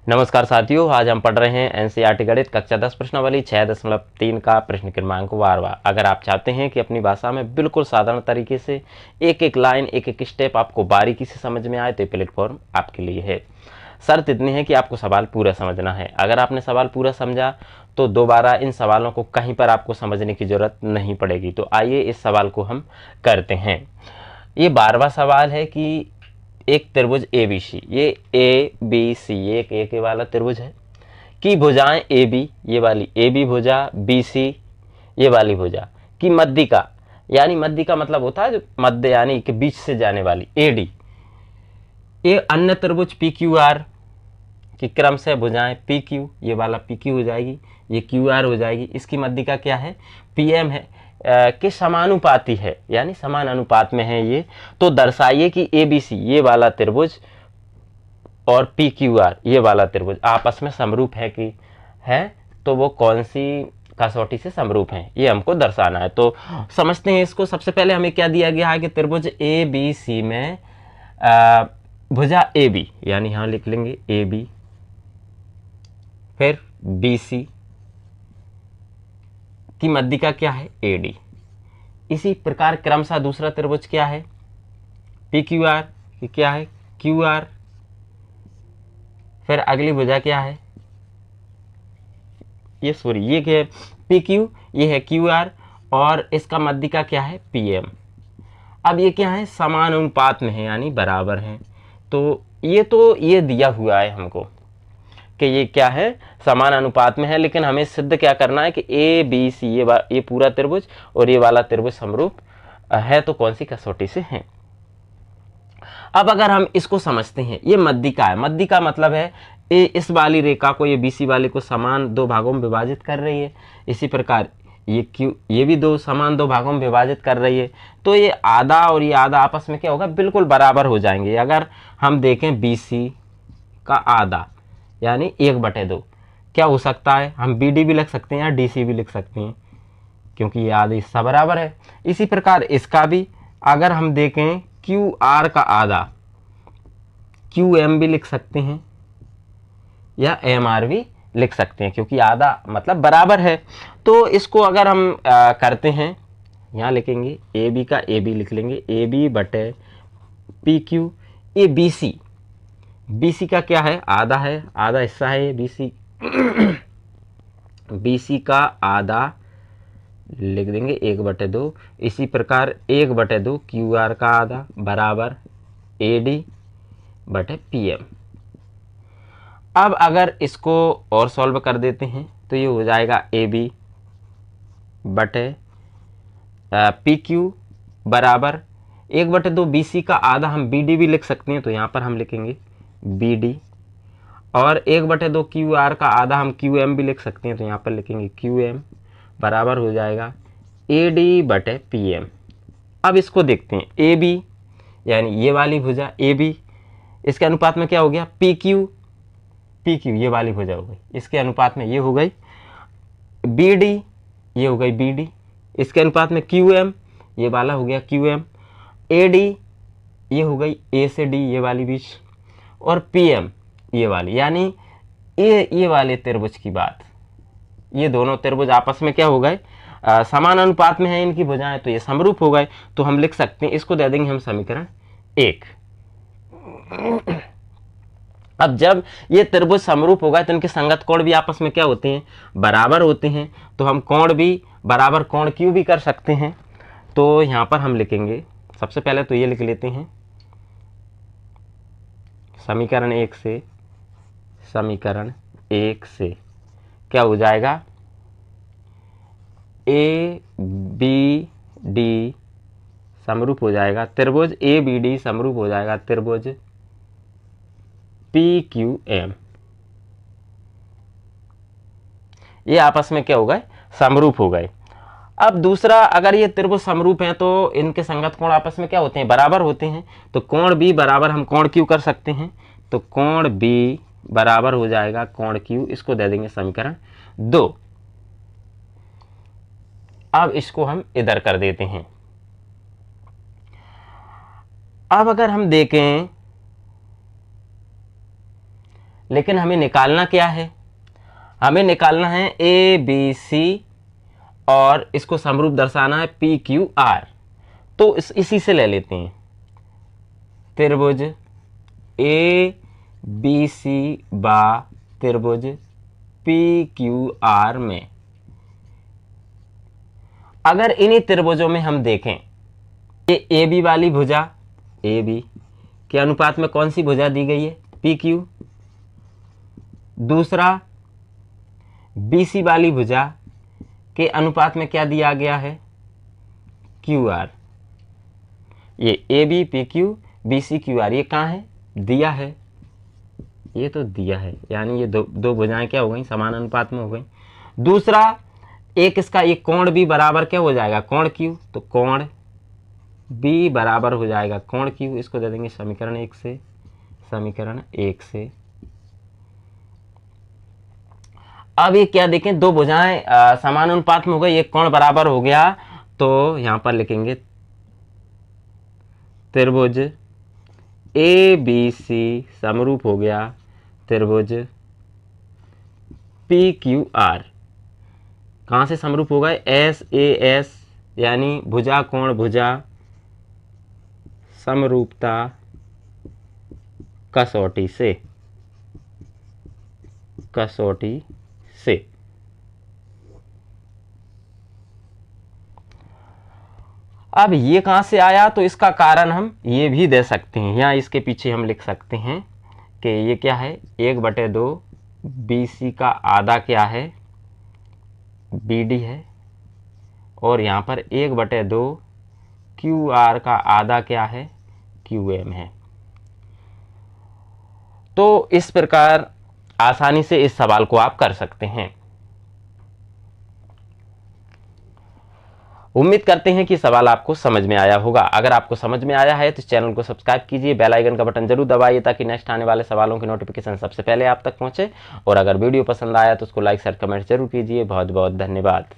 नमस्कार साथियों, आज हम पढ़ रहे हैं एनसीईआरटी गणित कक्षा 10 प्रश्नावली 6.3 का प्रश्न क्रमांक वारवा। अगर आप चाहते हैं कि अपनी भाषा में बिल्कुल साधारण तरीके से एक एक लाइन एक एक स्टेप आपको बारीकी से समझ में आए तो ये प्लेटफॉर्म आपके लिए है। शर्त इतनी है कि आपको सवाल पूरा समझना है। अगर आपने सवाल पूरा समझा तो दोबारा इन सवालों को कहीं पर आपको समझने की जरूरत नहीं पड़ेगी। तो आइए इस सवाल को हम करते हैं। ये 12वां सवाल है कि एक त्रिभुज ABC, ये ABC एक वाला त्रिभुज है कि भुजाएं AB, ये वाली AB भुजा, BC ये वाली भुजा की मध्यिका, यानी मध्यिका मतलब होता है जो मध्य यानी कि बीच से जाने वाली AD, ये अन्य त्रिभुज PQR की क्रम से भुजाएं PQ, ये वाला PQ हो जाएगी, ये QR हो जाएगी। इसकी मध्यिका क्या है? PM है, के समानुपाती है, यानी समान अनुपात में है ये। तो दर्शाइए कि ABC ये वाला त्रिभुज और PQR ये वाला त्रिभुज आपस में समरूप है कि है, तो वो कौन सी कसौटी से समरूप है, ये हमको दर्शाना है। तो समझते हैं इसको। सबसे पहले हमें क्या दिया गया है कि त्रिभुज ABC में भुजा AB, यानी यहां लिख लेंगे AB, फिर BC की मध्यिका क्या है? AD। इसी प्रकार क्रमशः दूसरा त्रिभुज क्या है? PQR की क्या है? QR। फिर अगली भुजा क्या है? ये क्या है? PQ, ये है QR, और इसका मध्यिका क्या है? PM। अब ये क्या है? समान अनुपात में है, यानी बराबर है। तो ये दिया हुआ है हमको कि ये क्या है? समान अनुपात में है, लेकिन हमें सिद्ध क्या करना है कि ABC ये पूरा त्रिभुज और ये वाला त्रिभुज समरूप है, तो कौन सी कसौटी से है। अब अगर हम इसको समझते हैं, ये मध्यिका है। मध्यिका मतलब है इस वाली रेखा को, ये BC वाले को समान दो भागों में विभाजित कर रही है। इसी प्रकार ये भी समान दो भागों में विभाजित कर रही है। तो ये आधा और ये आधा आपस में क्या होगा? बिल्कुल बराबर हो जाएंगे। अगर हम देखें BC का आधा यानी 1/2 क्या हो सकता है? हम BD भी लिख सकते हैं या DC भी लिख सकते हैं, क्योंकि ये आधा हिस्सा बराबर है। इसी प्रकार इसका भी अगर हम देखें QR का आधा, QM भी लिख सकते हैं या MR भी लिख सकते हैं, क्योंकि आधा मतलब बराबर है। तो इसको अगर हम करते हैं, यहाँ लिखेंगे AB का AB लिख लेंगे, AB/PQ। ये BC का क्या है? आधा है, आधा हिस्सा है BC। BC का आधा लिख देंगे 1/2। इसी प्रकार 1/2 QR का आधा बराबर AD/PM। अब अगर इसको और सॉल्व कर देते हैं तो ये हो जाएगा AB/PQ बराबर 1/2 BC का आधा, हम BD भी लिख सकते हैं, तो यहाँ पर हम लिखेंगे BD, और 1/2 QR का आधा हम QM भी लिख सकते हैं, तो यहाँ पर लिखेंगे QM बराबर हो जाएगा AD/PM। अब इसको देखते हैं, AB यानी ये वाली भुजा AB, इसके अनुपात में क्या हो गया? PQ ये वाली भुजा हो गई, इसके अनुपात में ये हो गई BD, ये हो गई BD, इसके अनुपात में QM ये वाला हो गया QM, AD ये हो गई A से D ये वाली बीच, और PM ये वाली, यानी ये वाले त्रिभुज की बात, ये दोनों त्रिभुज आपस में क्या हो गए? समान अनुपात में है इनकी भुजाएं, तो ये समरूप हो गए। तो हम लिख सकते हैं, इसको दे देंगे हम समीकरण 1। अब जब ये त्रिभुज समरूप होगा तो इनके संगत कोण भी आपस में क्या होते हैं? बराबर होते हैं। तो हम कोण भी बराबर कोण Q भी कर सकते हैं। तो यहाँ पर हम लिखेंगे, सबसे पहले तो ये लिख लेते हैं समीकरण 1 से क्या हो जाएगा? ABD समरूप हो जाएगा, त्रिभुज ABD समरूप हो जाएगा त्रिभुज PQM। ये आपस में क्या हो गए? समरूप हो गए। अब दूसरा, अगर ये त्रिभुज समरूप हैं तो इनके संगत कोण आपस में क्या होते हैं? बराबर होते हैं। तो कोण B बराबर हम कोण Q कर सकते हैं, तो कोण B बराबर हो जाएगा कोण Q। इसको दे देंगे समीकरण 2। अब इसको हम इधर कर देते हैं। अब अगर हम देखें लेकिन हमें निकालना क्या है, हमें निकालना है ए बी सी और इसको समरूप दर्शाना है पी क्यू आर। तो इसी से ले लेते हैं, त्रिभुज ए बी सी बा त्रिभुज पी क्यू आर में अगर इन्हीं त्रिभुजों में हम देखें, ये ए बी वाली भुजा ए बी के अनुपात में कौन सी भुजा दी गई है, पी क्यू। दूसरा बी सी वाली भुजा के अनुपात में क्या दिया गया है, क्यू आर। ये A B P Q B C Q R, ये कहाँ है, दिया है, ये तो दिया है, यानी ये दो भुजाएं क्या हो गई, समान अनुपात में हो गई। दूसरा एक इसका एक कोण भी बराबर क्या हो जाएगा, कोण क्यू, तो कोण बी बराबर हो जाएगा कोण क्यू। इसको दे देंगे समीकरण 1 से, समीकरण 1 से। अब ये क्या देखें, दो भुजाएं समान अनुपात में हो गई, एक कोण बराबर हो गया, तो यहां पर लिखेंगे त्रिभुज ए बी सी समरूप हो गया त्रिभुज पी क्यू आर। कहां से समरूप होगा, एस ए एस, यानी भुजा कोण भुजा समरूपता कसौटी से, कसौटी से। अब ये कहां से आया, तो इसका कारण हम ये भी दे सकते हैं, यहाँ इसके पीछे हम लिख सकते हैं कि ये क्या है, 1/2 बी सी का आधा क्या है, बी डी है, और यहाँ पर 1/2 क्यू आर का आधा क्या है, क्यू एम है। तो इस प्रकार आसानी से इस सवाल को आप कर सकते हैं। उम्मीद करते हैं कि सवाल आपको समझ में आया होगा। अगर आपको समझ में आया है तो चैनल को सब्सक्राइब कीजिए, बेल आइकन का बटन जरूर दबाइए ताकि नेक्स्ट आने वाले सवालों की नोटिफिकेशन सबसे पहले आप तक पहुंचे। और अगर वीडियो पसंद आया तो उसको लाइक शेयर कमेंट जरूर कीजिए। बहुत बहुत धन्यवाद।